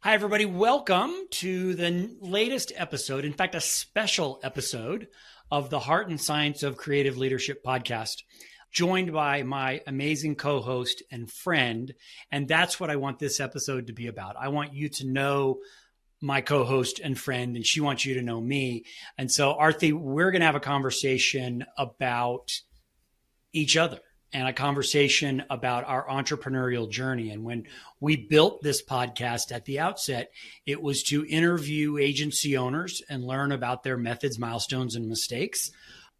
Hi, everybody. Welcome to the latest episode, in fact, a special episode of the Heart and Science of Creative Leadership podcast, joined by my amazing co-host and friend. And that's what I want this episode to be about. I want you to know my co-host and friend, and she wants you to know me. And so, Aarti, we're going to have a conversation about each other and a conversation about our entrepreneurial journey. And when we built this podcast at the outset, it was to interview agency owners and learn about their methods, milestones, and mistakes.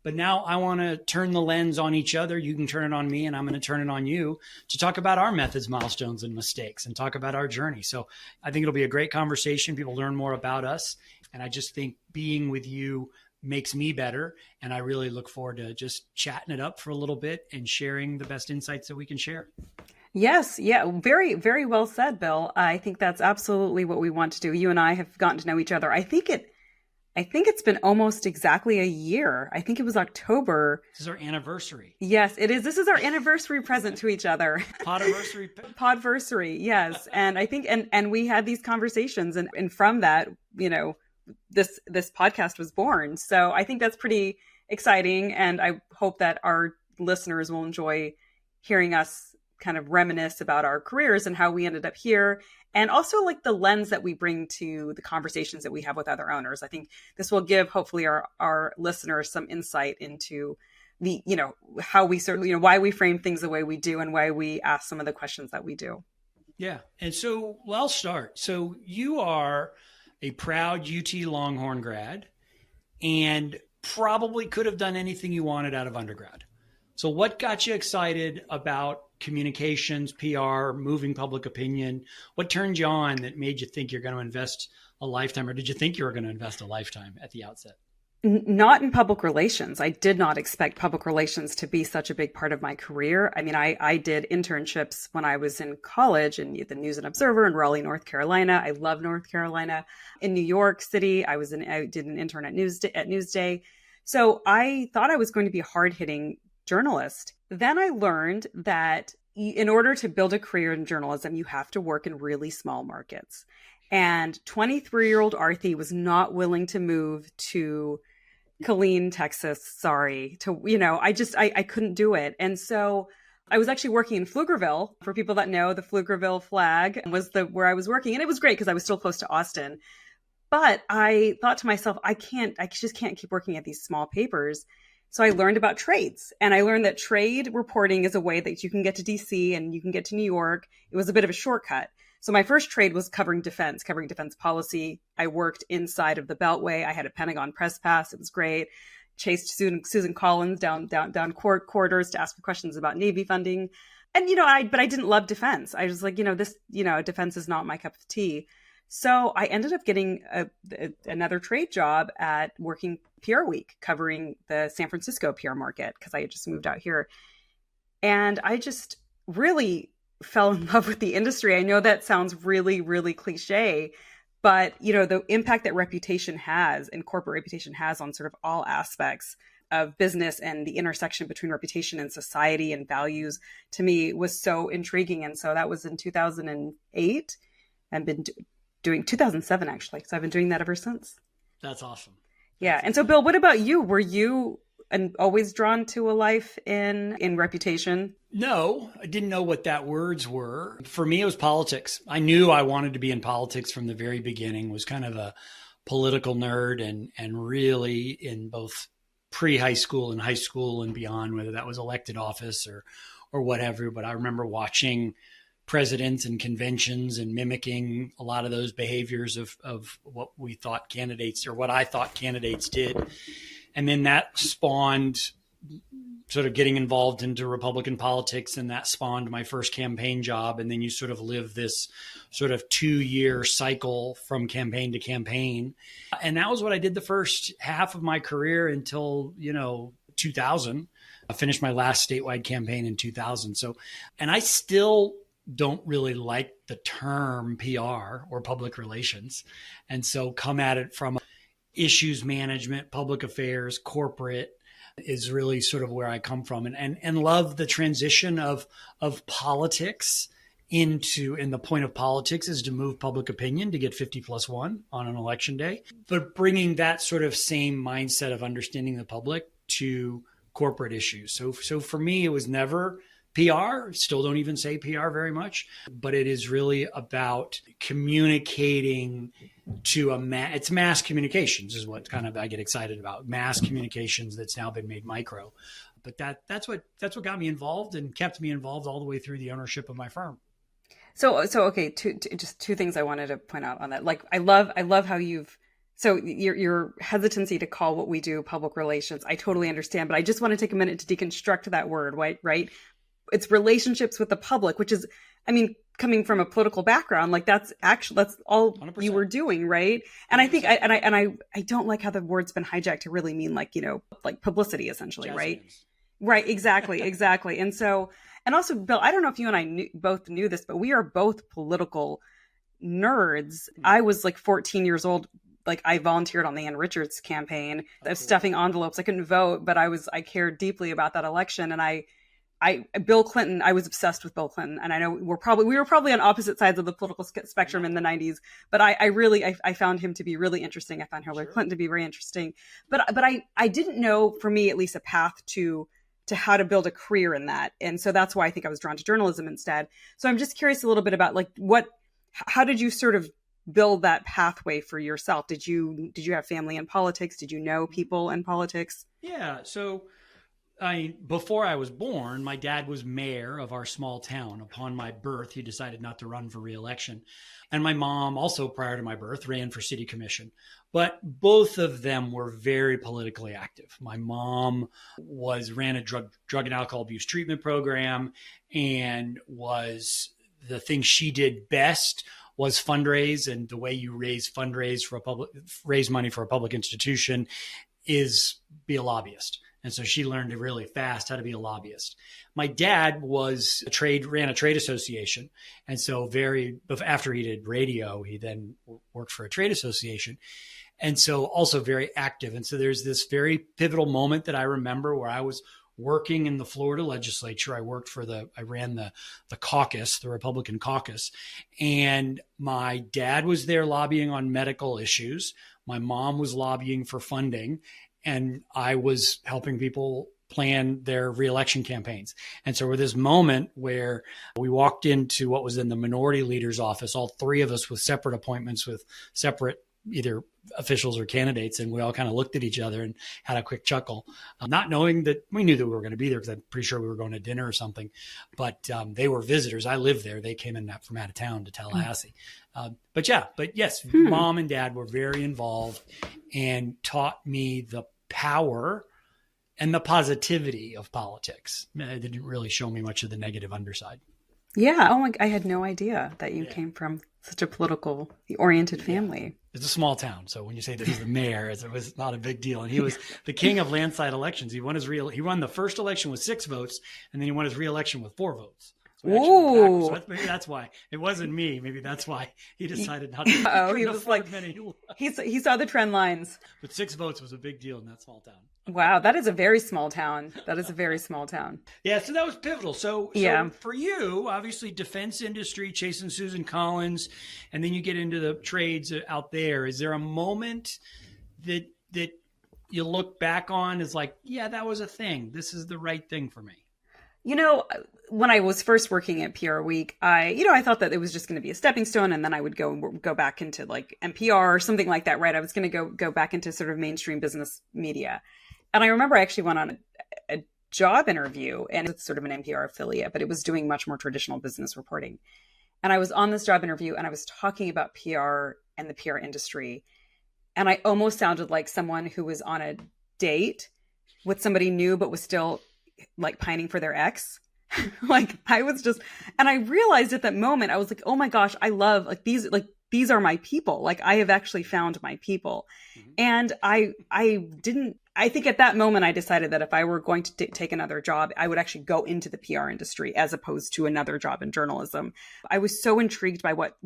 But now I want to turn the lens on each other. You can turn it on me, and I'm going to turn it on you to talk about our methods, milestones, and mistakes, and talk about our journey. So I think it'll be a great conversation. People learn more about us. And I just think being with you makes me better. And I really look forward to just chatting it up for a little bit and sharing the best insights that we can share. Yes. Yeah. Very, very well said, Bill. I think that's absolutely what we want to do. You and I have gotten to know each other. I think it's been almost exactly a year. I think it was October. This is our anniversary. Yes, it is. This is our anniversary present to each other. Podiversary. Podversary. Yes. And I think, and we had these conversations and from that, this podcast was born. So I think that's pretty exciting. And I hope that our listeners will enjoy hearing us kind of reminisce about our careers and how we ended up here. And also like the lens that we bring to the conversations that we have with other owners. I think this will give hopefully our listeners some insight into the, how we certainly, why we frame things the way we do and why we ask some of the questions that we do. Yeah. And so I'll start. So you are a proud UT Longhorn grad and probably could have done anything you wanted out of undergrad. So what got you excited about communications, PR, moving public opinion? What turned you on that made you think you're going to invest a lifetime, or did you think you were going to invest a lifetime at the outset? Not in public relations. I did not expect public relations to be such a big part of my career. I mean, I did internships when I was in college in the News and Observer in Raleigh, North Carolina. I love North Carolina. In New York City, I did an intern at Newsday. So I thought I was going to be a hard-hitting journalist. Then I learned that in order to build a career in journalism, you have to work in really small markets. And 23-year-old Aarti was not willing to move to Killeen, Texas. Sorry. I couldn't do it. And so I was actually working in Pflugerville. For people that know, the Pflugerville flag was where I was working. And it was great because I was still close to Austin. But I thought to myself, I just can't keep working at these small papers. So I learned about trades, and I learned that trade reporting is a way that you can get to DC and you can get to New York. It was a bit of a shortcut. So my first trade was covering defense policy. I worked inside of the Beltway. I had a Pentagon press pass. It was great. Chased Susan Collins down corridors to ask her questions about Navy funding. And, but I didn't love defense. I was like, defense is not my cup of tea. So I ended up getting another trade job at working PR Week, covering the San Francisco PR market because I had just moved out here. And I just really fell in love with the industry. I know that sounds really, really cliche, but the impact that reputation has and corporate reputation has on sort of all aspects of business and the intersection between reputation and society and values, to me, was so intriguing. And so that was in 2008 and been doing 2007, actually. So I've been doing that ever since. That's awesome. Yeah. And so, Bill, what about you? Were you always drawn to a life in reputation? No, I didn't know what that words were. For me, it was politics. I knew I wanted to be in politics from the very beginning, was kind of a political nerd and really in both pre-high school and high school and beyond, whether that was elected office or whatever. But I remember watching presidents and conventions and mimicking a lot of those behaviors of what we thought candidates, or what I thought candidates did. And then that spawned sort of getting involved into Republican politics, and that spawned my first campaign job. And then you sort of live this sort of 2-year cycle from campaign to campaign. And that was what I did the first half of my career until, 2000. I finished my last statewide campaign in 2000. So, and I still don't really like the term PR or public relations. And so come at it from issues management, public affairs, corporate is really sort of where I come from, and love the transition of politics and the point of politics is to move public opinion to get 50+1 on an election day, but bringing that sort of same mindset of understanding the public to corporate issues. So for me, it was never PR. Still don't even say PR very much, but it is really about communicating to it's mass communications is what kind of I get excited about. Mass communications that's now been made micro. But that's what got me involved and kept me involved all the way through the ownership of my firm. So okay, just two things I wanted to point out on that. Like I love how so your hesitancy to call what we do public relations. I totally understand, but I just want to take a minute to deconstruct that word, right? It's relationships with the public, which is, I mean, coming from a political background, like that's all 100%. You were doing, right? And 100%. I think I don't like how the word's been hijacked to really mean like, like publicity essentially, jazz right? Hands. Right, exactly. And also, Bill, I don't know if you and I both knew this, but we are both political nerds. I was like 14 years old. Like I volunteered on the Ann Richards campaign of stuffing envelopes. I couldn't vote, but I cared deeply about that election. And Bill Clinton, I was obsessed with Bill Clinton. And I know we were probably on opposite sides of the political spectrum in the 90s, but I found him to be really interesting. I found Hillary Clinton to be very interesting, but I didn't know, for me, at least, a path to how to build a career in that. And so that's why I think I was drawn to journalism instead. So I'm just curious a little bit about like how did you sort of build that pathway for yourself? Did you have family in politics? Did you know people in politics? Yeah. So before I was born, my dad was mayor of our small town. Upon my birth, he decided not to run for re-election. And my mom, also prior to my birth, ran for city commission. But both of them were very politically active. My mom ran a drug and alcohol abuse treatment program, and the thing she did best was fundraise. And the way you raise money for a public institution is be a lobbyist. And so she learned really fast how to be a lobbyist. My dad ran a trade association. And so after he did radio, he then worked for a trade association. And so also very active. And so there's this very pivotal moment that I remember where I was working in the Florida legislature. I ran the caucus, the Republican caucus. And my dad was there lobbying on medical issues. My mom was lobbying for funding. And I was helping people plan their reelection campaigns. And so we're this moment where we walked into what was in the minority leader's office, all three of us with separate appointments with separate either officials or candidates. And we all kind of looked at each other and had a quick chuckle, not knowing that we knew that we were going to be there because I'm pretty sure we were going to dinner or something. But they were visitors. I lived there. They came in from out of town to Tallahassee. But yes, Mom and Dad were very involved and taught me the power and the positivity of politics. They didn't really show me much of the negative underside. Yeah. Oh my! I had no idea that you came from such a politically oriented family. Yeah. It's a small town, so when you say that he's the mayor, it was not a big deal. And he was the king of landslide elections. He won the first election with 6 votes, and then he won his re-election with 4 votes. So maybe that's why it wasn't me. Maybe that's why he decided not to. Oh, he was like, he saw the trend lines. But 6 votes was a big deal in that small town. Wow, that is a very small town. Yeah, so that was pivotal. So for you, obviously, defense industry, chasing Susan Collins, and then you get into the trades out there. Is there a moment that you look back on as like, yeah, that was a thing. This is the right thing for me? When I was first working at PR Week, I thought that it was just going to be a stepping stone, and then I would go back into like NPR or something like that, right? I was going to go back into sort of mainstream business media. And I remember I actually went on a job interview, and it's sort of an NPR affiliate, but it was doing much more traditional business reporting. And I was on this job interview, and I was talking about PR and the PR industry. And I almost sounded like someone who was on a date with somebody new, but was still like pining for their ex. And I realized at that moment, I was like, oh my gosh, I love these are my people. Like I have actually found my people. Mm-hmm. And I think at that moment, I decided that if I were going to take another job, I would actually go into the PR industry as opposed to another job in journalism. I was so intrigued by what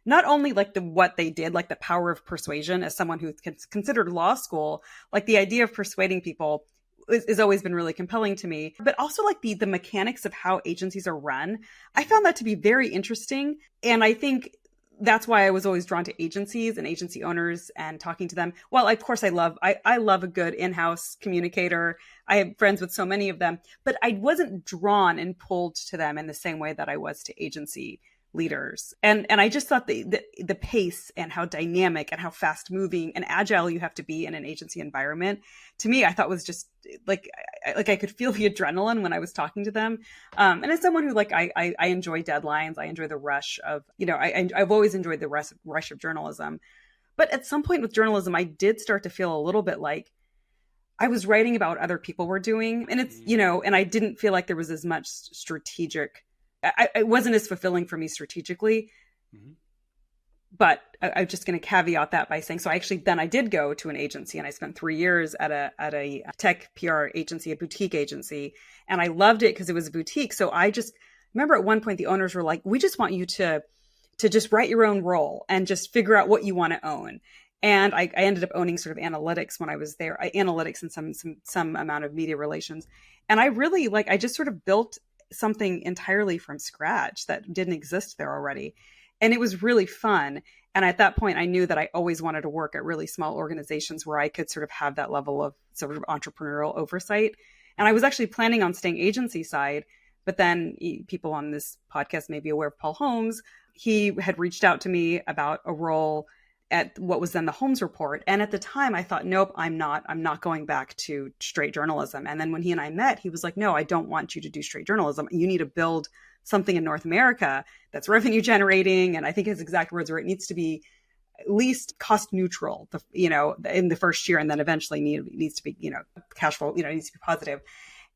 not only like what they did, like the power of persuasion as someone who considered law school, like the idea of persuading people has always been really compelling to me. But also like the mechanics of how agencies are run, I found that to be very interesting. And I think that's why I was always drawn to agencies and agency owners and talking to them. Well, of course, I love a good in-house communicator. I have friends with so many of them, but I wasn't drawn and pulled to them in the same way that I was to agency leaders. And I just thought the pace and how dynamic and how fast moving and agile you have to be in an agency environment, to me, I thought was just like I could feel the adrenaline when I was talking to them. And as someone who I enjoy deadlines, I enjoy the rush of, I've always enjoyed the rush of journalism. But at some point with journalism, I did start to feel a little bit like I was writing about what other people were doing. And it's, and I didn't feel like there was as much strategic. It wasn't as fulfilling for me strategically, but I'm just going to caveat that by saying, so I did go to an agency and I spent 3 years at a tech PR agency, a boutique agency. And I loved it because it was a boutique. So I just remember at one point, the owners were like, we just want you to just write your own role and just figure out what you want to own. And I ended up owning sort of analytics when I was there, analytics and some amount of media relations. And I really I just sort of built something entirely from scratch that didn't exist there already. And it was really fun. And at that point, I knew that I always wanted to work at really small organizations where I could sort of have that level of sort of entrepreneurial oversight. And I was actually planning on staying agency side, but then people on this podcast may be aware of Paul Holmes. He had reached out to me about a role at what was then the Holmes Report. And at the time I thought, nope, I'm not going back to straight journalism. And then when he and I met, he was like, no, I don't want you to do straight journalism. You need to build something in North America that's revenue generating. And I think his exact words were, it needs to be at least cost neutral, in the first year. And then eventually needs to be, cash flow, it needs to be positive.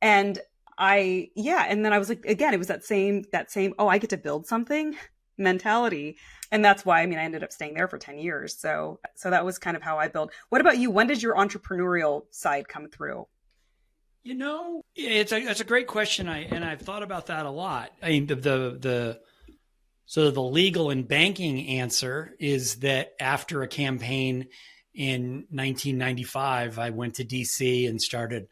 And and then I was like, again, it was that same, oh, I get to build something mentality. And that's why, I ended up staying there for 10 years. So that was kind of how I built. What about you? When did your entrepreneurial side come through? It's a great question. I've thought about that a lot. The legal and banking answer is that after a campaign in 1995, I went to DC and started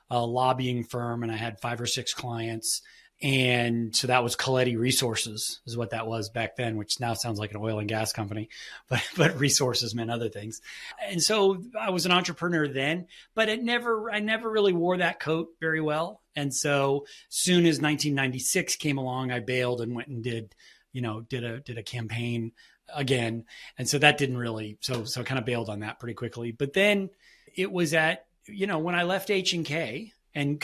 a lobbying firm, and I had 5 or 6 clients. And so that was Coletti Resources is what that was back then, which now sounds like an oil and gas company, but resources meant other things. And so I was an entrepreneur then, but I never really wore that coat very well. And so soon as 1996 came along, I bailed and went and did a campaign again. And so that didn't really, so kind of bailed on that pretty quickly. But then it was when I left H&K and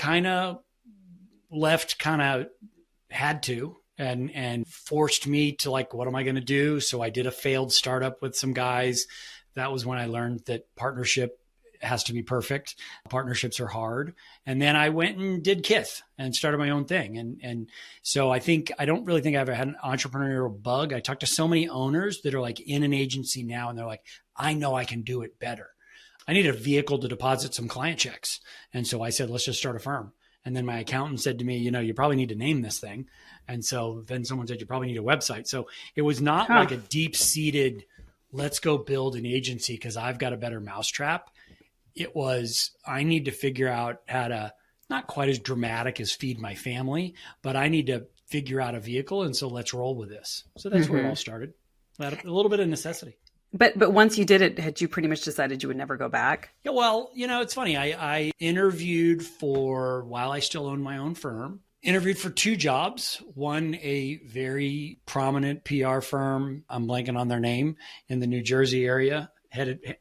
had to and forced me to what am I going to do? So I did a failed startup with some guys. That was when I learned that partnership has to be perfect. Partnerships are hard. And then I went and did Kith and started my own thing. And so I don't really think I've ever had an entrepreneurial bug. I talk to so many owners that are in an agency now, and they're like, I know I can do it better. I need a vehicle to deposit some client checks. And so I said, let's just start a firm. And then my accountant said to me, you probably need to name this thing. And so then someone said, you probably need a website. So it was not like a deep-seated, let's go build an agency because I've got a better mousetrap. It was, I need to figure out how to, not quite as dramatic as feed my family, but I need to figure out a vehicle. And so let's roll with this. So that's where it all started. A little bit of necessity. But once you did it, had you pretty much decided you would never go back? Yeah, well, it's funny. I interviewed while I still owned my own firm, interviewed for 2 jobs. One, a very prominent PR firm, I'm blanking on their name, in the New Jersey area,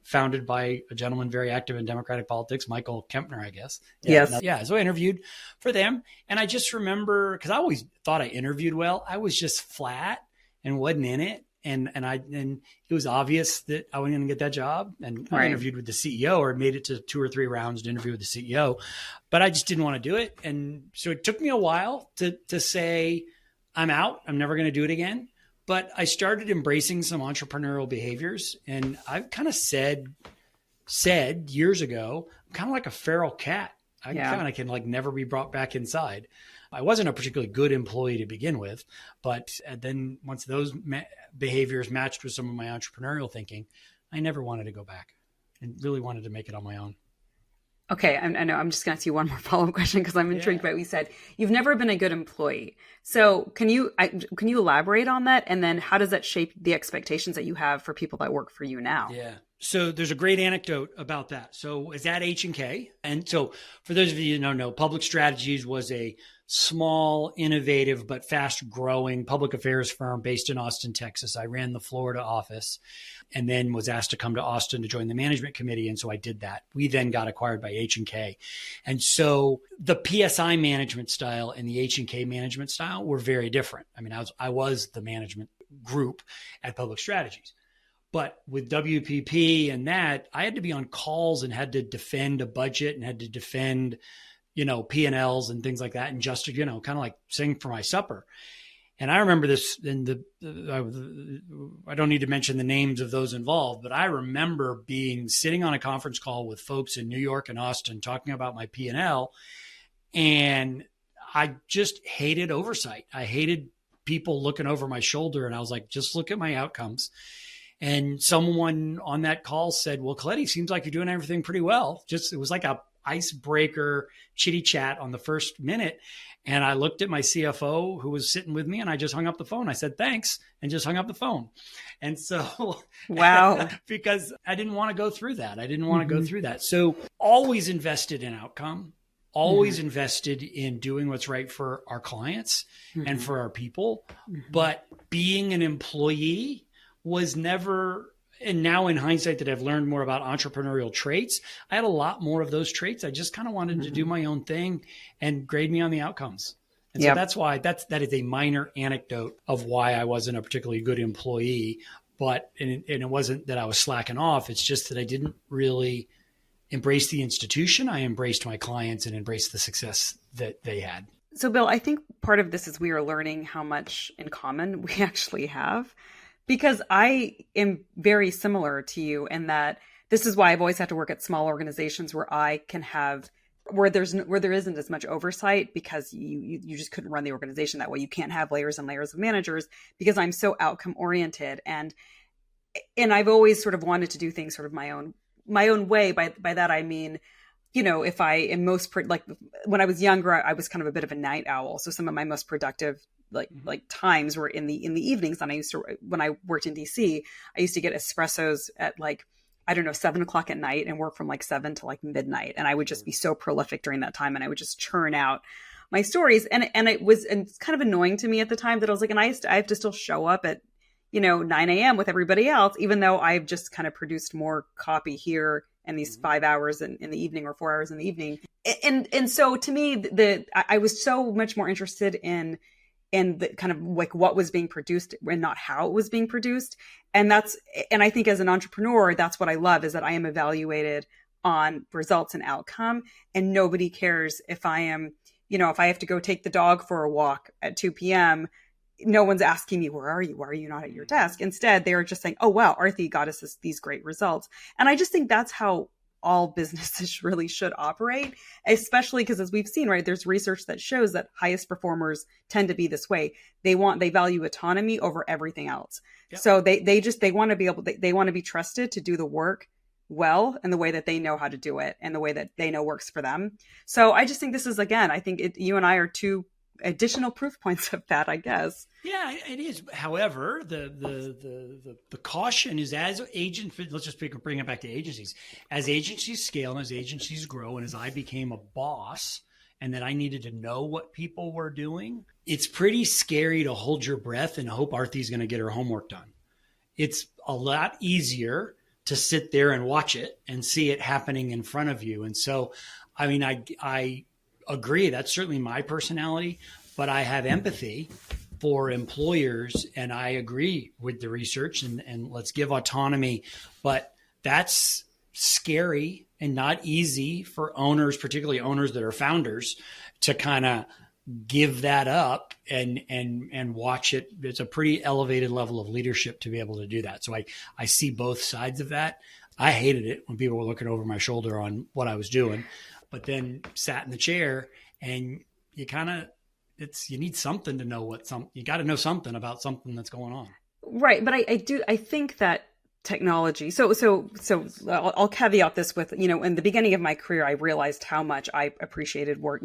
founded by a gentleman very active in Democratic politics, Michael Kempner, I guess. Yes. Yeah, so I interviewed for them. And I just remember, because I always thought I interviewed well, I was just flat and wasn't in it. And it was obvious that I wasn't going to get that job. And I interviewed with the CEO, or made it to 2 or 3 rounds to interview with the CEO, but I just didn't want to do it. And so it took me a while to say, I'm out. I'm never going to do it again. But I started embracing some entrepreneurial behaviors. And I've kind of said years ago, I'm kind of like a feral cat. I kind of can never be brought back inside. I wasn't a particularly good employee to begin with, but then once those behaviors matched with some of my entrepreneurial thinking, I never wanted to go back and really wanted to make it on my own. Okay, I know. I'm just going to ask you one more follow-up question because I'm intrigued by what you said. You've never been a good employee. So can you elaborate on that? And then how does that shape the expectations that you have for people that work for you now? Yeah. So there's a great anecdote about that. So it's at H&K. And so for those of you who don't know, Public Strategies was a small, innovative, but fast growing public affairs firm based in Austin, Texas. I ran the Florida office and then was asked to come to Austin to join the management committee. And so I did that. We then got acquired by H&K. And so the PSI management style and the H&K management style were very different. I mean, I was the management group at Public Strategies. But with WPP and that, I had to be on calls and had to defend a budget and had to defend, P&Ls and things like that. And just, kind of like sing for my supper. And I remember this I don't need to mention the names of those involved, but I remember sitting on a conference call with folks in New York and Austin talking about my P&L. And I just hated oversight. I hated people looking over my shoulder. And I was like, just look at my outcomes. And someone on that call said, well, Coletti, seems like you're doing everything pretty well. It was like a icebreaker chitty chat on the first minute. And I looked at my CFO who was sitting with me and I just hung up the phone. I said, thanks, and just hung up the phone. And so, Wow. because I didn't want to go through that. So always invested in outcome, always invested in doing what's right for our clients and for our people. But being an employee was never, and now in hindsight that I've learned more about entrepreneurial traits, I had a lot more of those traits. I just kind of wanted to do my own thing and grade me on the outcomes. And so that's why that is a minor anecdote of why I wasn't a particularly good employee, but, and it wasn't that I was slacking off. It's just that I didn't really embrace the institution. I embraced my clients and embraced the success that they had. So Bill, I think part of this is we are learning how much in common we actually have. Because I am very similar to you in that this is why I've always had to work at small organizations where I can have where there isn't as much oversight because you just couldn't run the organization that way. You can't have layers and layers of managers because I'm so outcome oriented and I've always sort of wanted to do things sort of my own way. By that I mean, if I am like when I was younger, I was kind of a bit of a night owl. So some of my most productive like times were in the evenings. And when I worked in DC, I used to get espressos at 7:00 at night and work from 7 to midnight. And I would just be so prolific during that time. And I would just churn out my stories. And it's kind of annoying to me at the time that I was like, and I have to still show up at, 9 a.m. with everybody else, even though I've just kind of produced more copy here and these 5 hours in the evening or 4 hours in the evening. And so to me, I was so much more interested in the kind of what was being produced and not how it was being produced. And I think as an entrepreneur, that's what I love is that I am evaluated on results and outcome. And nobody cares if I am, if I have to go take the dog for a walk at 2 p.m., no one's asking me, where are you? Why are you not at your desk? Instead, they are just saying, oh, wow, Aarti got us these great results. And I just think that's how all businesses really should operate, especially because as we've seen, right, there's research that shows that highest performers tend to be this way. They value autonomy over everything else. Yep. So they want to be they want to be trusted to do the work well in the way that they know how to do it and the way that they know works for them. So I just think this is, again, I think you and I are two additional proof points of that, I guess. Yeah, it is. However, the caution is as let's just bring it back to agencies. As agencies scale and as agencies grow, and as I became a boss, and that I needed to know what people were doing, it's pretty scary to hold your breath and hope Aarti's going to get her homework done. It's a lot easier to sit there and watch it and see it happening in front of you. And so, I mean, I agree. That's certainly my personality, but I have empathy for employers and I agree with the research and let's give autonomy, but that's scary and not easy for owners, particularly owners that are founders, to kind of give that up and watch it. It's a pretty elevated level of leadership to be able to do that. So I see both sides of that. I hated it when people were looking over my shoulder on what I was doing, but then sat in the chair and you need something to know you got to know something about something that's going on. Right. But I think that technology. So I'll caveat this with, in the beginning of my career, I realized how much I appreciated work,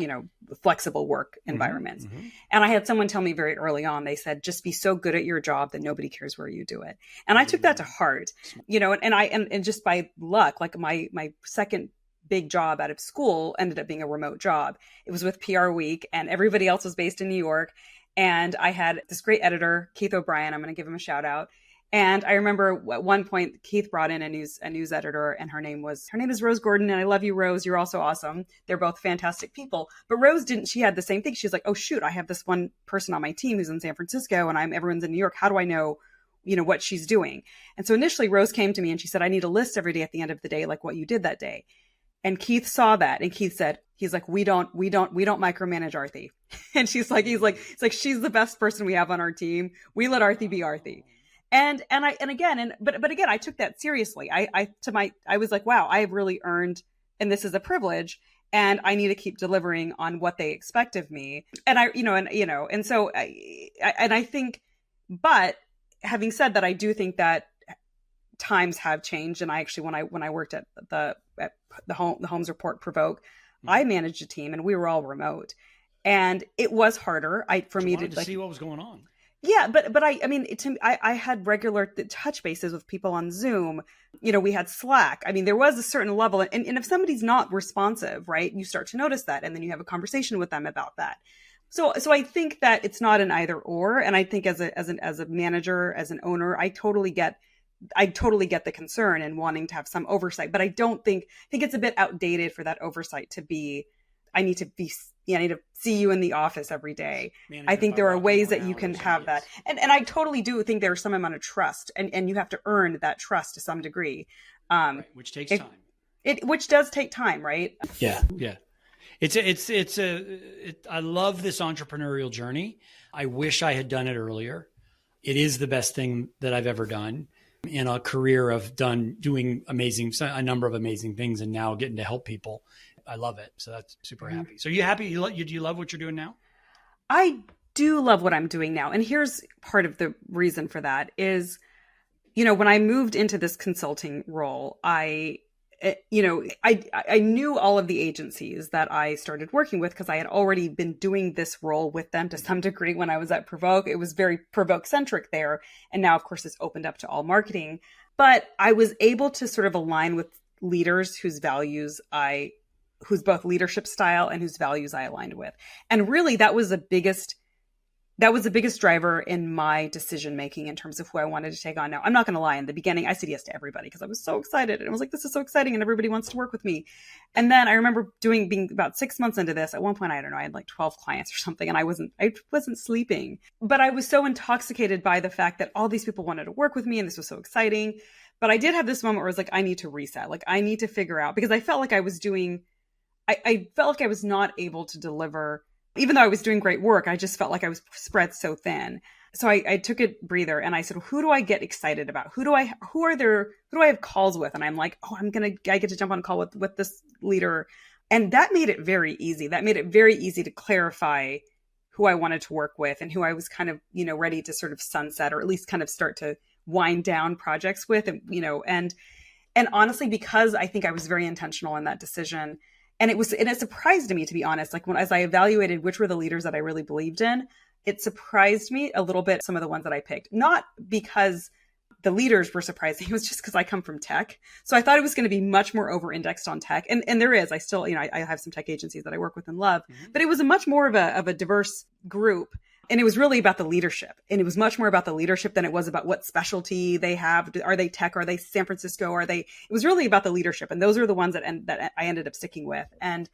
flexible work environments. And I had someone tell me very early on, they said, just be so good at your job that nobody cares where you do it. And I took that to heart, and just by luck, like my second big job out of school ended up being a remote job. It was with PR Week, and everybody else was based in New York. And I had this great editor, Keith O'Brien. I'm going to give him a shout out. And I remember at one point Keith brought in a news editor, and her name is Rose Gordon. And I love you, Rose. You're also awesome. They're both fantastic people. But Rose she had the same thing. She's like, oh shoot, I have this one person on my team who's in San Francisco and everyone's in New York. How do I know, what she's doing? And so initially Rose came to me and she said, I need a list every day at the end of the day, like what you did that day. And Keith saw that, and Keith said, he's like, we don't micromanage Aarti. And he's like, she's the best person we have on our team. We let Aarti be Aarti. But again, I took that seriously. I was like, wow, I have really earned, and this is a privilege, and I need to keep delivering on what they expect of me. And I think, but having said that, I do think that times have changed. And I actually, when I worked at the Holmes Report Provoke, I managed a team and we were all remote, and it was harder for me to see what was going on. Yeah, but I had regular touch bases with people on Zoom. We had Slack. I mean, there was a certain level, and if somebody's not responsive, right, you start to notice that, and then you have a conversation with them about that. So I think that it's not an either or, and I think as a manager, as an owner, I totally get the concern and wanting to have some oversight, but I think it's a bit outdated for that oversight to be, I need to see you in the office every day. I think there are ways that you can have that. And I totally do think there's some amount of trust, and you have to earn that trust to some degree. Right, which takes time. Which does take time, right? Yeah. Yeah. I love this entrepreneurial journey. I wish I had done it earlier. It is the best thing that I've ever done in a career of doing a number of amazing things, and now getting to help people. I love it. So that's super happy. So you happy? Do you love what you're doing now? I do love what I'm doing now. And here's part of the reason for that is, when I moved into this consulting role, I knew all of the agencies that I started working with because I had already been doing this role with them to some degree when I was at Provoke. It was very Provoke centric there. And now, of course, it's opened up to all marketing. But I was able to sort of align with leaders whose both leadership style and whose values I aligned with. And really, that was the biggest driver in my decision making in terms of who I wanted to take on. Now, I'm not going to lie. In the beginning, I said yes to everybody because I was so excited, and I was like, "This is so exciting, and everybody wants to work with me." And then I remember being about 6 months into this. At one point, I don't know, I had like 12 clients or something, and I wasn't sleeping. But I was so intoxicated by the fact that all these people wanted to work with me, and this was so exciting. But I did have this moment where I was like, I need to reset. Like, I need to figure out, because I felt like I was not able to deliver. Even though I was doing great work, I just felt like I was spread so thin. So I took a breather and I said, who do I get excited about? Who do I have calls with? And I'm like, I get to jump on a call with this leader. And that made it very easy. That made it very easy to clarify who I wanted to work with and who I was kind of, ready to sort of sunset, or at least kind of start to wind down projects with, and honestly, because I think I was very intentional in that decision. And it surprised me, to be honest, like as I evaluated which were the leaders that I really believed in, it surprised me a little bit, some of the ones that I picked, not because the leaders were surprising. It was just because I come from tech. So I thought it was going to be much more over-indexed on tech. And there is, I still, I have some tech agencies that I work with and love, but it was a much more of a diverse group. And it was really about the leadership. And it was much more about the leadership than it was about what specialty they have. Are they tech? Are they San Francisco? It was really about the leadership. And those are the ones that I ended up sticking with. And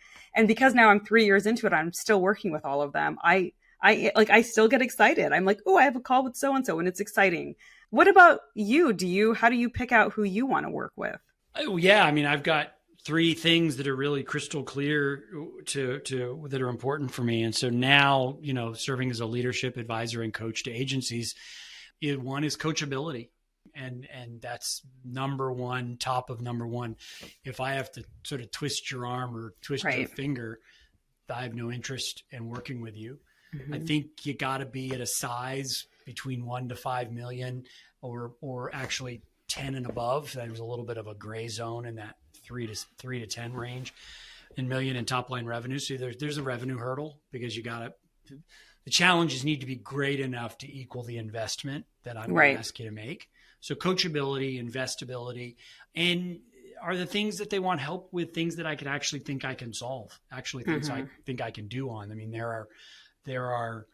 because now I'm 3 years into it, I'm still working with all of them. I still get excited. I'm like, oh, I have a call with so-and-so, and it's exciting. What about you? How do you pick out who you want to work with? Oh, yeah. I mean, I've got 3 things that are really crystal clear that are important for me. And so now, serving as a leadership advisor and coach to agencies, one is coachability. And that's number one, top of number one. If I have to sort of twist your arm or twist your finger, I have no interest in working with you. Mm-hmm. I think you got to be at a size between 1 to 5 million, or actually 10 and above. There's a little bit of a gray zone in that 3 to 10 range in million in top line revenue. So there's a revenue hurdle because the challenges need to be great enough to equal the investment that I'm going to ask you to make. So coachability, investability, and are the things that they want help with things that I could actually think I can solve, actually things I think I can do on. I mean, there are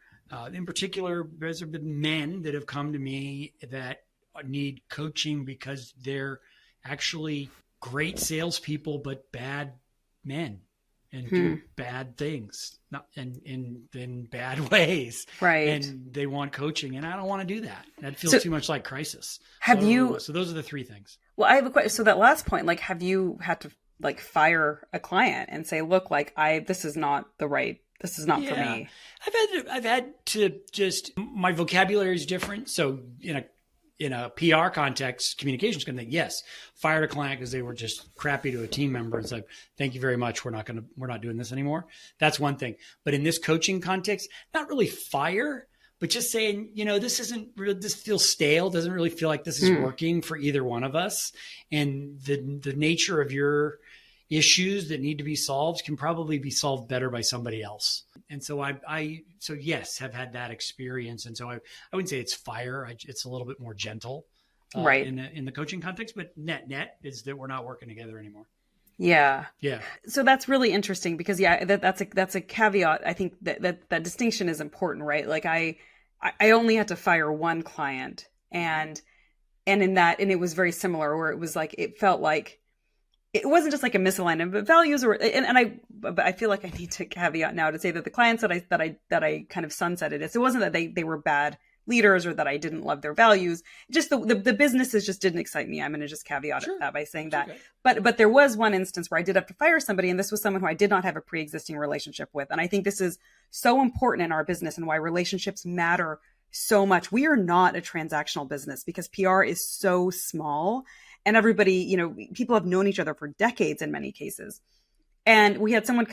in particular, there's been men that have come to me that need coaching because they're actually great salespeople, but bad men and do bad things, not in bad ways. Right. And they want coaching, and I don't want to do that. That feels too much like crisis. So those are the three things. Well, I have a question. So that last point, like, have you had to like fire a client and say, look, like this is not for me? I've had to just, my vocabulary is different. So in a PR context, communications can think, yes, fired a client because they were just crappy to a team member and said, thank you very much. We're not doing this anymore. That's one thing. But in this coaching context, not really fire, but just saying, this feels stale. Doesn't really feel like this is working for either one of us. And the nature of your issues that need to be solved can probably be solved better by somebody else. And so so yes, have had that experience. And so I wouldn't say it's fire. It's a little bit more gentle right. in the coaching context, but net is that we're not working together anymore. Yeah. Yeah. So that's really interesting because that's a caveat. I think that distinction is important, right? Like I only had to fire one client and it was very similar where it was like, it felt like, it wasn't just like a misalignment of values but I feel like I need to caveat now to say that the clients that I kind of sunsetted it wasn't that they were bad leaders or that I didn't love their values. Just the businesses just didn't excite me. I'm going to just caveat that by saying that. Okay. But there was one instance where I did have to fire somebody, and this was someone who I did not have a pre-existing relationship with. And I think this is so important in our business and why relationships matter so much. We are not a transactional business because PR is so small. And everybody, people have known each other for decades in many cases. And we had someone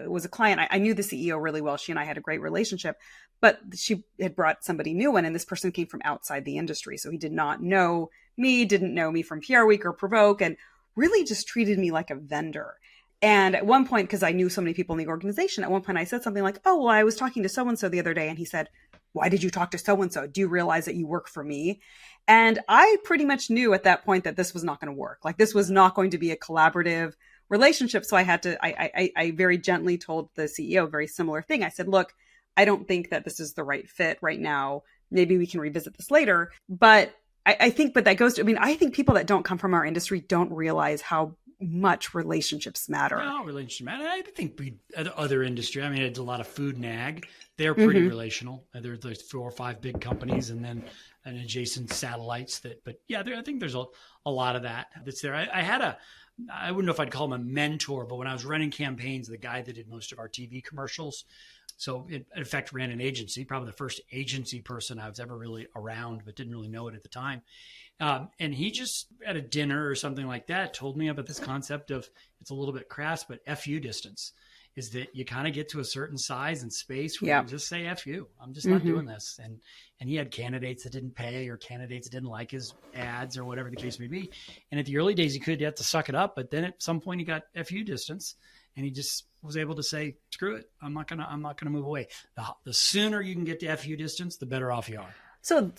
was a client. I knew the CEO really well. She and I had a great relationship, but she had brought somebody new in, and this person came from outside the industry. So he did not know me, didn't know me from PR Week or Provoke, and really just treated me like a vendor. And at one point, because I knew so many people in the organization, at one point I said something like, oh, well, I was talking to so-and-so the other day. And he said, why did you talk to so-and-so? Do you realize that you work for me? And I pretty much knew at that point that this was not going to work. Like this was not going to be a collaborative relationship. So I very gently told the CEO a very similar thing. I said, look, I don't think that this is the right fit right now. Maybe we can revisit this later. But I think people that don't come from our industry don't realize how much relationships matter. No, relationships matter. I think other industry. I mean, I did a lot of food and ag. They're pretty relational. There's 4 or 5 big companies and then an adjacent satellites I think there's a lot of that's there. I wouldn't know if I'd call him a mentor, but when I was running campaigns, the guy that did most of our TV commercials, so in effect ran an agency, probably the first agency person I was ever really around, but didn't really know it at the time. And he just at a dinner or something like that told me about this concept of, it's a little bit crass, but FU distance is that you kind of get to a certain size and space where you just say F you. I'm just not doing this. And he had candidates that didn't pay or candidates that didn't like his ads or whatever the case may be. And at the early days, he have to suck it up. But then at some point he got FU distance and he just was able to say, screw it. I'm not gonna move away. The sooner you can get to FU distance, the better off you are. So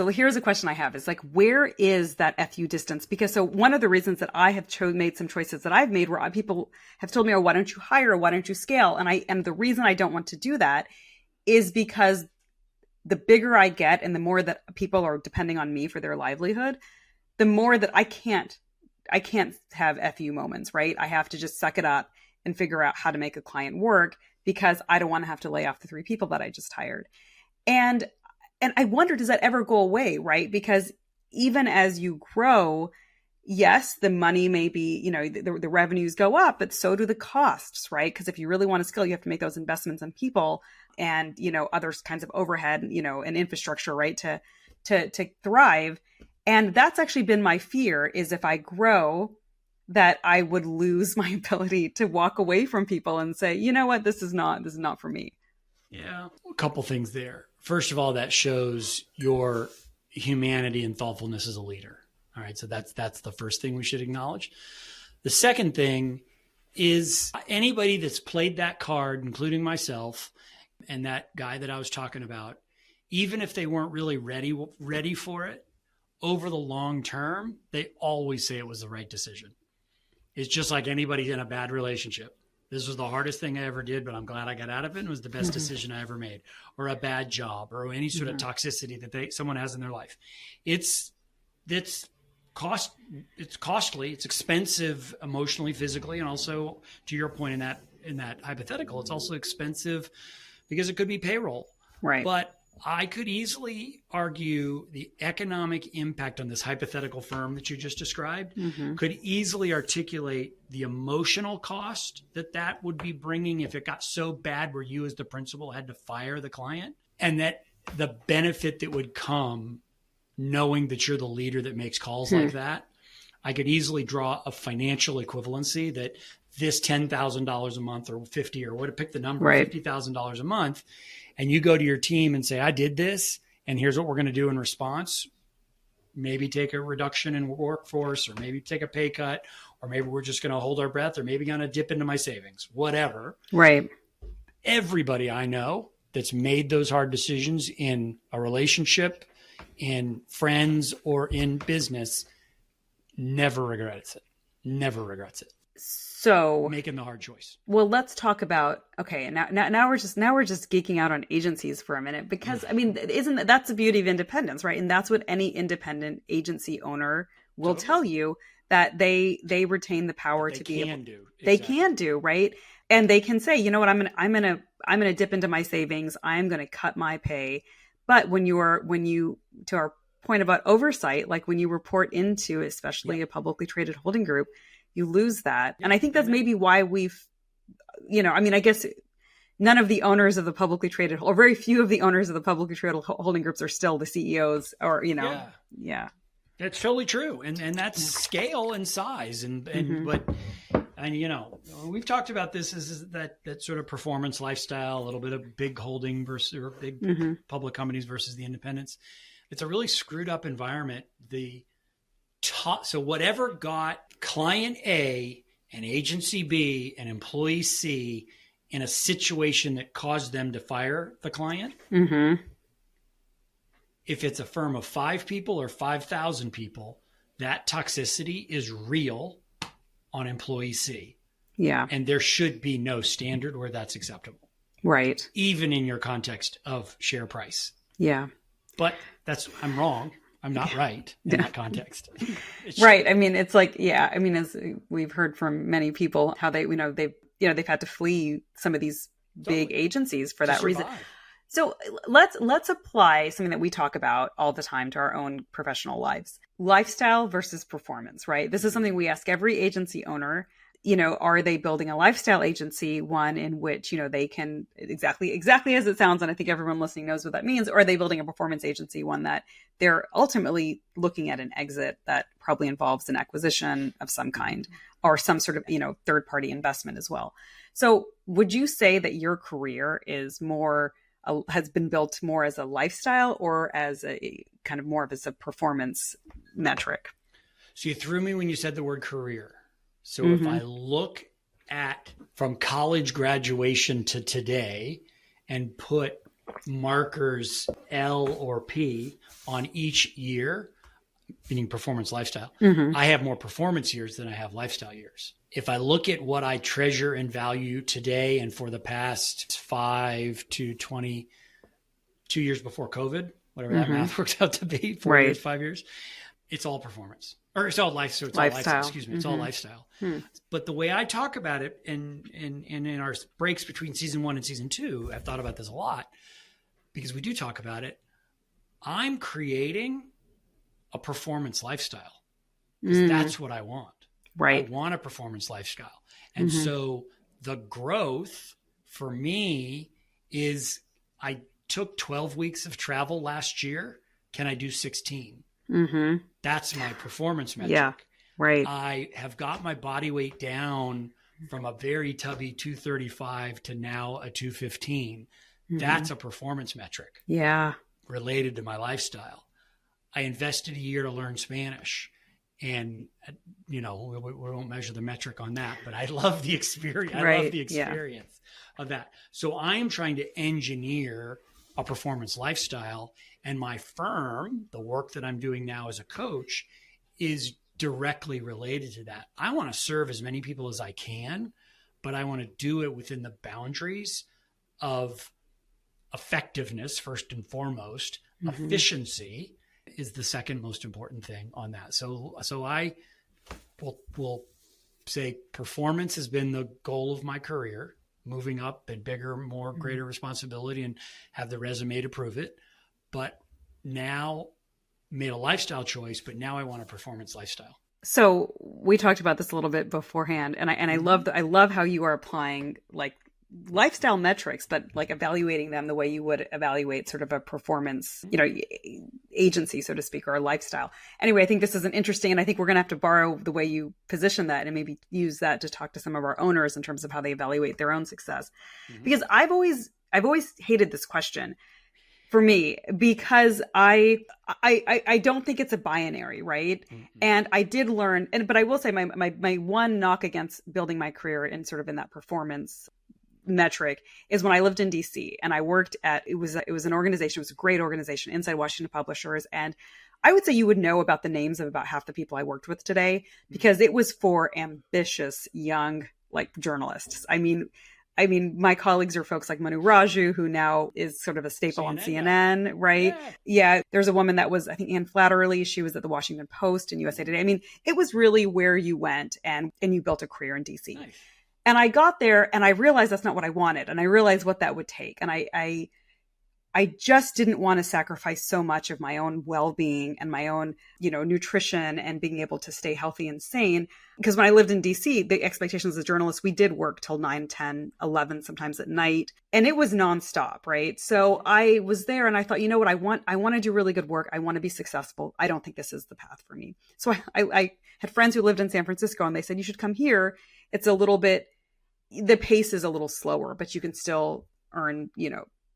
here's a question I have is like, where is that FU distance? Because one of the reasons that I have made some choices that I've made where people have told me, oh, why don't you hire? Why don't you scale? And the reason I don't want to do that is because the bigger I get and the more that people are depending on me for their livelihood, the more that I can't have FU moments, right? I have to just suck it up and figure out how to make a client work because I don't want to have to lay off the 3 people that I just hired. And I wonder, does that ever go away, right? Because even as you grow, yes, the money may be, the revenues go up, but so do the costs, right? Because if you really want to scale, you have to make those investments in people and, other kinds of overhead, and infrastructure, right? To thrive. And that's actually been my fear is if I grow, that I would lose my ability to walk away from people and say, you know what, this is not for me. Yeah. A couple things there. First of all, that shows your humanity and thoughtfulness as a leader. All right. So that's the first thing we should acknowledge. The second thing is anybody that's played that card, including myself and that guy that I was talking about, even if they weren't really ready for it, over the long term, they always say it was the right decision. It's just like anybody in a bad relationship. This was the hardest thing I ever did, but I'm glad I got out of it. And it was the best decision I ever made. Or a bad job, or any sort of toxicity that someone has in their life. It's costly, it's expensive emotionally, physically, and also, to your point in that hypothetical, it's also expensive because it could be payroll. Right. But I could easily argue the economic impact on this hypothetical firm that you just described could easily articulate the emotional cost that would be bringing if it got so bad where you as the principal had to fire the client, and that the benefit that would come knowing that you're the leader that makes calls like that. I could easily draw a financial equivalency that this $10,000 a month or 50 or what, pick the number, $50,000 a month. And you go to your team and say, I did this, and here's what we're going to do in response. Maybe take a reduction in workforce, or maybe take a pay cut, or maybe we're just going to hold our breath, or maybe going to dip into my savings, whatever. Right. Everybody I know that's made those hard decisions in a relationship, in friends, or in business never regrets it. Never regrets it. So making the hard choice. Well, let's talk about, okay. Now we're just geeking out on agencies for a minute, because I mean, that's the beauty of independence, right? And that's what any independent agency owner will tell you, that they retain the power to be able to. They can do, right? And they can say, you know what, I'm going to dip into my savings. I'm going to cut my pay. But when you, to our point about oversight, like when you report into, especially a publicly traded holding group, you lose that. And I think that's maybe why we've, I mean, I guess none of the owners of the publicly traded, or very few of the owners of the publicly traded holding groups are still the CEOs, or, Yeah. That's totally true. And that's scale and size. And we've talked about this as that sort of performance lifestyle, a little bit of big holding versus, or big public companies versus the independents. It's a really screwed up environment. So whatever got client A and agency B and employee C in a situation that caused them to fire the client, if it's a firm of 5 people or 5,000 people, that toxicity is real on employee C. Yeah. And there should be no standard where that's acceptable. Right. Even in your context of share price. Yeah. But I'm wrong. I'm not right in that context. Right. I mean, it's like, I mean, as we've heard from many people, how they've had to flee some of these big agencies for that reason. So let's apply something that we talk about all the time to our own professional lives. Lifestyle versus performance, right? This is something we ask every agency owner. Are they building a lifestyle agency, one in which, they can exactly as it sounds, and I think everyone listening knows what that means, or are they building a performance agency, one that they're ultimately looking at an exit that probably involves an acquisition of some kind, or some sort of, third-party investment as well. So would you say that your career is has been built more as a lifestyle, or as a kind of more of as a performance metric? So you threw me when you said the word career. So if I look at from college graduation to today and put markers L or P on each year, meaning performance lifestyle, I have more performance years than I have lifestyle years. If I look at what I treasure and value today and for the past 5 to 22 years before COVID, whatever that math works out to be, 4 years, 5 years, it's all performance. Or it's all life. So it's all lifestyle. Excuse me. It's all lifestyle. But the way I talk about it, and in our breaks between season 1 and season 2, I've thought about this a lot because we do talk about it. I'm creating a performance lifestyle because that's what I want. Right. I want a performance lifestyle. And so the growth for me is I took 12 weeks of travel last year. Can I do 16? That's my performance metric. Yeah, right. I have got my body weight down from a very tubby 235 to now a 215. That's a performance metric. Yeah. Related to my lifestyle. I invested a year to learn Spanish. And, we won't measure the metric on that, but I love the experience. Right. I love the experience of that. So I am trying to engineer a performance lifestyle, and my firm, the work that I'm doing now as a coach, is directly related to that. I want to serve as many people as I can, but I want to do it within the boundaries of effectiveness, first and foremost. Efficiency is the second most important thing on that. So I will say performance has been the goal of my career, moving up and bigger, more greater responsibility, and have the resume to prove it. But now made a lifestyle choice, but now I want a performance lifestyle. So we talked about this a little bit beforehand, and I love how you are applying like lifestyle metrics, but like evaluating them the way you would evaluate sort of a performance, agency, so to speak, or a lifestyle. Anyway, I think this is an interesting, and I think we're going to have to borrow the way you position that and maybe use that to talk to some of our owners in terms of how they evaluate their own success. Because I've always hated this question for me, because I don't think it's a binary, right? And I did learn, but I will say my one knock against building my career in sort of in that performance metric is when I lived in DC and I worked at, it was an organization, it was a great organization, Inside Washington Publishers. And I would say you would know about the names of about half the people I worked with today, because it was for ambitious young, like, journalists. I mean, my colleagues are folks like Manu Raju, who now is sort of a staple on CNN, right? Yeah. There's a woman that was, I think, Ann Flatterly. She was at the Washington Post and USA Today. I mean, it was really where you went and you built a career in DC. Nice. And I got there and I realized that's not what I wanted. And I realized what that would take. And I just didn't want to sacrifice so much of my own well-being and my own, nutrition and being able to stay healthy and sane. Because when I lived in DC, the expectations as a journalist, we did work till 9, 10, 11, sometimes at night. And it was nonstop, right? So I was there and I thought, you know what, I want to do really good work. I want to be successful. I don't think this is the path for me. So I had friends who lived in San Francisco and they said, you should come here. It's a little bit, the pace is a little slower, but you can still earn,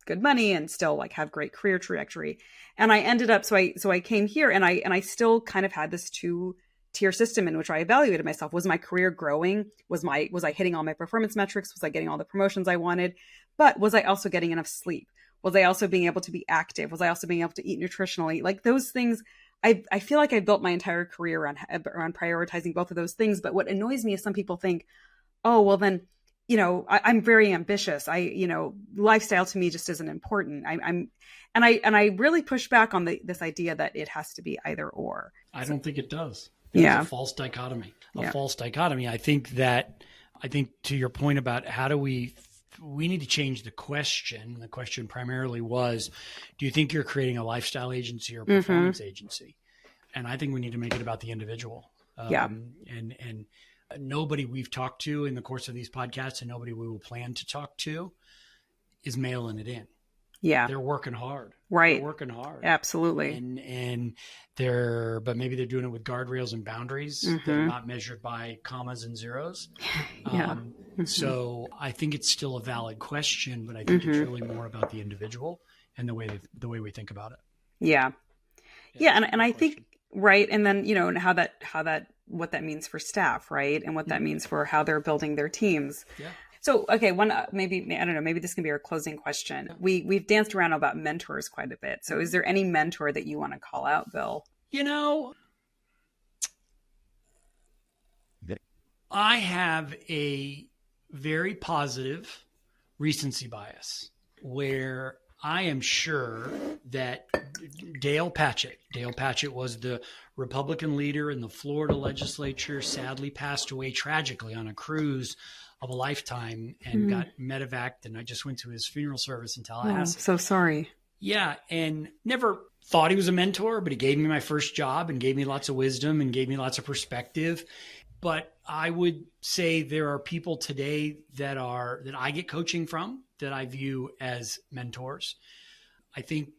good money and still like have great career trajectory. And I ended up, so I came here and I still kind of had this 2-tier system in which I evaluated myself. Was my career growing? Was I hitting all my performance metrics? Was I getting all the promotions I wanted? But was I also getting enough sleep? Was I also being able to be active? Was I also being able to eat nutritionally? Like those things, I feel like I built my entire career around prioritizing both of those things. But what annoys me is some people think, oh, well then, I'm very ambitious. Lifestyle to me just isn't important. I really push back on this idea that it has to be either or. I don't think it does. It's a false dichotomy. False dichotomy. I think to your point about how do we need to change the question. The question primarily was, do you think you're creating a lifestyle agency or a performance agency? And I think we need to make it about the individual. And nobody we've talked to in the course of these podcasts and nobody we will plan to talk to is mailing it in. Yeah. They're working hard. Right. They're working hard. Absolutely. But maybe they're doing it with guardrails and boundaries that are not measured by commas and zeros. So I think it's still a valid question, but I think it's really more about the individual and the way we think about it. Yeah. And I think, right. And then, and how that, what that means for staff, right? And what that means for how they're building their teams. Yeah. So, okay, maybe this can be our closing question. We've danced around about mentors quite a bit. So is there any mentor that you want to call out, Bill? I have a very positive recency bias where I am sure that Dale Patchett was the Republican leader in the Florida legislature, sadly passed away tragically on a cruise of a lifetime and got medevaced. And I just went to his funeral service in Tallahassee. Oh, so sorry. Yeah. And never thought he was a mentor, but he gave me my first job and gave me lots of wisdom and gave me lots of perspective. But I would say there are people today that I get coaching from that I view as mentors. I think,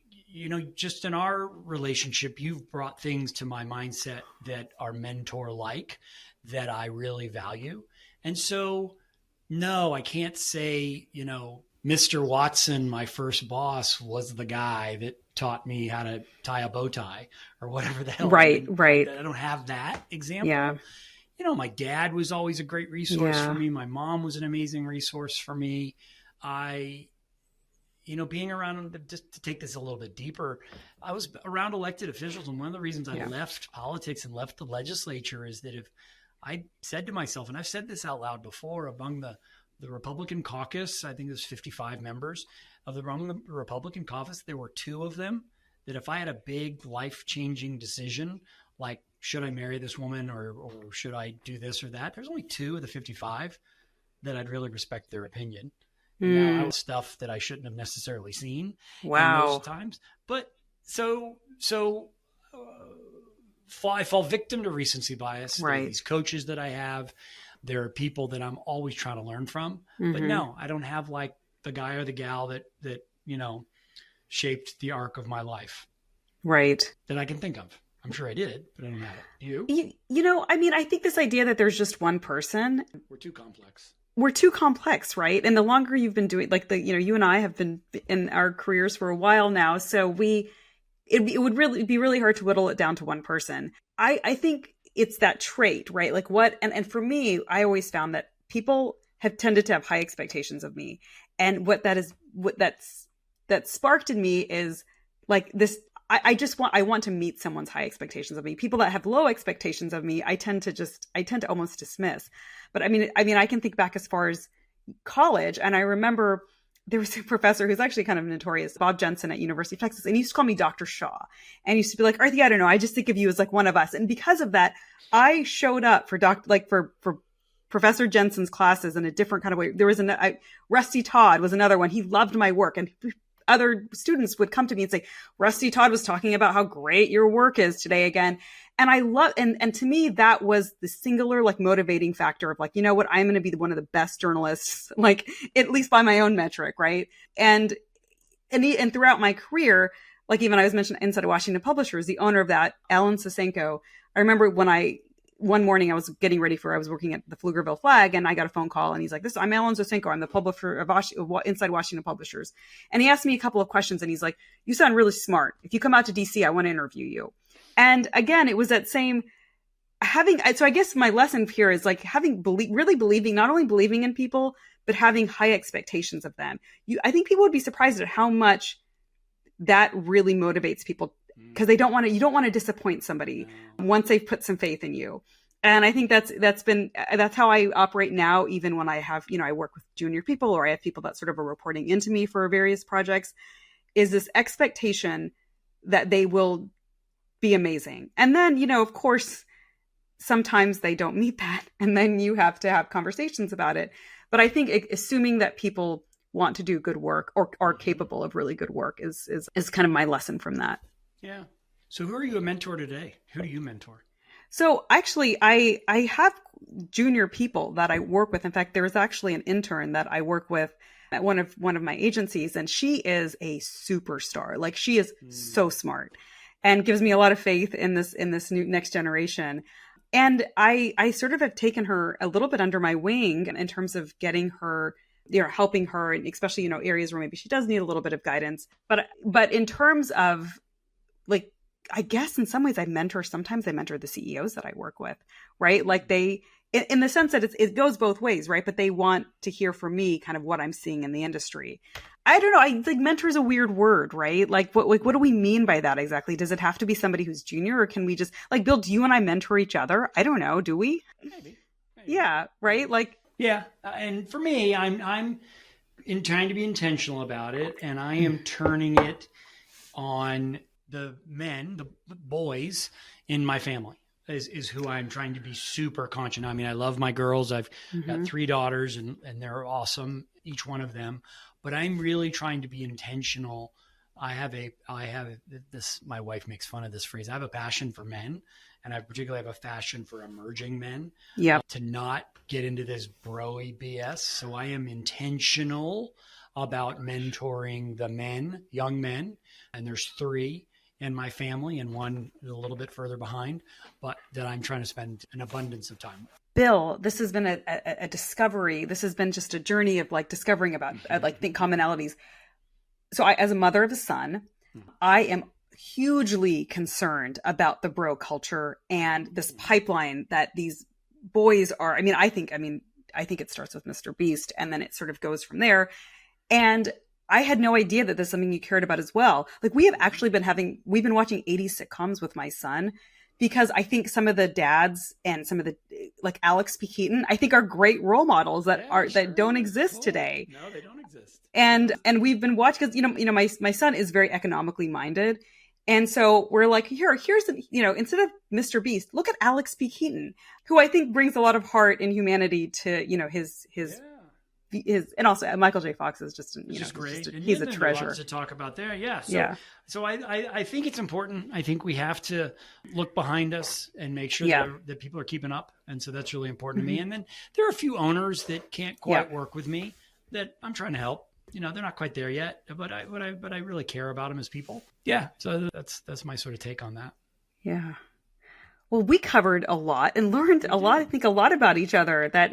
just in our relationship, you've brought things to my mindset that are mentor-like that I really value. And so, no, I can't say, Mr. Watson, my first boss, was the guy that taught me how to tie a bow tie or whatever the hell. Right. Right. I don't have that example. Yeah. You know, my dad was always a great resource for me. My mom was an amazing resource for me. Being around, just to take this a little bit deeper, I was around elected officials. And one of the reasons I left politics and left the legislature is that if I said to myself, and I've said this out loud before, among the Republican caucus, I think there's 55 members of the Republican caucus, there were 2 of them that if I had a big life-changing decision, like should I marry this woman or should I do this or that, there's only 2 of the 55 that I'd really respect their opinion. Now, I was stuff that I shouldn't have necessarily seen in those times. But I fall victim to recency bias. Right. There are these coaches that I have. There are people that I'm always trying to learn from. But no, I don't have like the guy or the gal that shaped the arc of my life. Right. That I can think of. I'm sure I did, but I don't have it. You? I think this idea that there's just one person. We're too complex. We're too complex, right? And the longer you've been doing, you and I have been in our careers for a while now. So it would really be really hard to whittle it down to one person. I think it's that trait, right? Like and for me, I always found that people have tended to have high expectations of me. And that sparked in me is like this, I want to meet someone's high expectations of me. People that have low expectations of me, I tend to almost dismiss. But I mean, I can think back as far as college, and I remember there was a professor who's actually kind of notorious, Bob Jensen at University of Texas, and he used to call me Dr. Shaw, and used to be like, Aarti, I don't know, I just think of you as like one of us. And because of that, I showed up for Professor Jensen's classes in a different kind of way. There was Rusty Todd was another one. He loved my work, and other students would come to me and say, Rusty Todd was talking about how great your work is today again. And I love, and to me, that was the singular, like, motivating factor of like, you know what, I'm going to be one of the best journalists, like, at least by my own metric. Right. And throughout my career, like, even I was mentioned inside of Washington Publishers, the owner of that, Alan Sosenko, I remember one morning I was working at the Pflugerville Flag, and I got a phone call, and he's like, I'm Alan Sosenko. I'm the publisher of inside Washington Publishers. And he asked me a couple of questions, and he's like, you sound really smart. If you come out to DC, I want to interview you. And again, it was that same so I guess my lesson here is like really believing, not only believing in people, but having high expectations of them. I think people would be surprised at how much that really motivates people, because you don't want to disappoint somebody once they've put some faith in you. And I think that's how I operate now, even when I have, I work with junior people, or I have people that sort of are reporting into me for various projects, is this expectation that they will be amazing. And then, of course, sometimes they don't meet that, and then you have to have conversations about it. But I think assuming that people want to do good work or are capable of really good work is kind of my lesson from that. Yeah. So who are you a mentor today? Who do you mentor? So actually, I have junior people that I work with. In fact, there is actually an intern that I work with at one of my agencies, and she is a superstar. Like, she is so smart and gives me a lot of faith in this new next generation. And I sort of have taken her a little bit under my wing in terms of getting her, helping her, and especially, areas where maybe she does need a little bit of guidance. But in terms of, like, I guess in some ways sometimes I mentor the CEOs that I work with, right? Like, they, in the sense that it goes both ways, right? But they want to hear from me kind of what I'm seeing in the industry. I don't know. I think mentor is a weird word, right? Like, what do we mean by that exactly? Does it have to be somebody who's junior, or can we just, like, Bill, do you and I mentor each other? I don't know. Do we? Maybe. Yeah. Right. Like, yeah. And for me, I'm trying to be intentional about it, and I am turning it on the boys in my family is who I'm trying to be super conscious. I mean, I love my girls. I've got 3 daughters, and they're awesome, each one of them. But I'm really trying to be intentional. I have this, my wife makes fun of this phrase. I have a passion for men, and I particularly have a passion for emerging men. Yeah. To not get into this bro-y BS. So I am intentional about mentoring the men, young men, and there's 3 in my family and one a little bit further behind, but that I'm trying to spend an abundance of time with. Bill, this has been a discovery. This has been just a journey of like discovering about think commonalities. So as a mother of a son, I am hugely concerned about the bro culture and this pipeline that these boys are. I think it starts with Mr. Beast and then it sort of goes from there. And I had no idea that this is something you cared about as well. Like we've been watching 80s sitcoms with my son because I think some of the dads and some of the like Alex P. Keaton, I think are great role models that don't exist today. No, they don't exist. And we've been watching because my son is very economically minded. And so we're like, here's instead of Mr. Beast, look at Alex P. Keaton, who I think brings a lot of heart and humanity to, and also Michael J. Fox is just great. He's a treasure. Lots to talk about there. Yeah. So yeah. I think it's important. I think we have to look behind us and make sure that people are keeping up. And so that's really important to me. And then there are a few owners that can't quite work with me that I'm trying to help. They're not quite there yet, but I really care about them as people. Yeah. So that's my sort of take on that. Yeah. Well, we covered a lot and learned a lot. I think a lot about each other that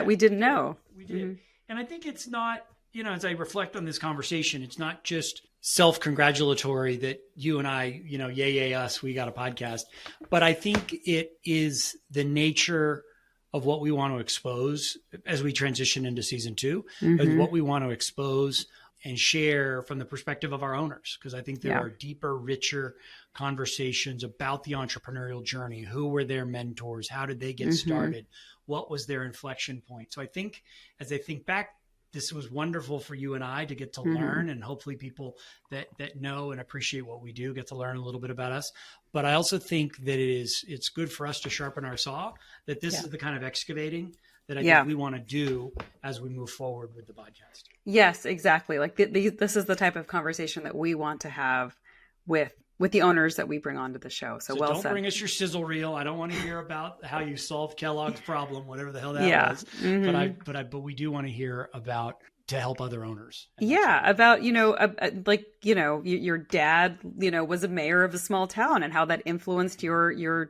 we didn't know. We did. Mm-hmm. And I think it's not, as I reflect on this conversation, it's not just self-congratulatory that you and I, yay us, we got a podcast. But I think it is the nature of what we want to expose as we transition into season 2, and what we want to expose and share from the perspective of our owners. Because I think there are deeper, richer conversations about the entrepreneurial journey. Who were their mentors? How did they get started? What was their inflection point? So I think as I think back, this was wonderful for you and I to get to learn, and hopefully people that know and appreciate what we do get to learn a little bit about us. But I also think that it's good for us to sharpen our saw, that this is the kind of excavating that I think we want to do as we move forward with the podcast. Yes, exactly. Like this is the type of conversation that we want to have with the owners that we bring onto the show. So well don't said. Bring us your sizzle reel. I don't want to hear about how you solved Kellogg's problem, whatever the hell that was. But we do want to hear about to help other owners. About, your dad, was a mayor of a small town and how that influenced your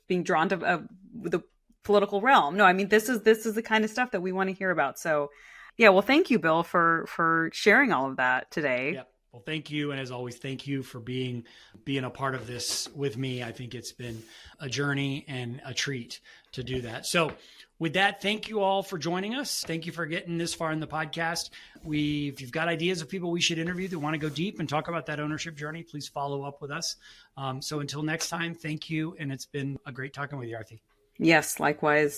being drawn to the political realm. No, I mean, this is the kind of stuff that we want to hear about. So well, thank you, Bill, for sharing all of that today. Yep. Well, thank you. And as always, thank you for being a part of this with me. I think it's been a journey and a treat to do that. So with that, thank you all for joining us. Thank you for getting this far in the podcast. If you've got ideas of people we should interview that want to go deep and talk about that ownership journey, please follow up with us. So until next time, thank you. And it's been a great talking with you, Aarti. Yes, likewise.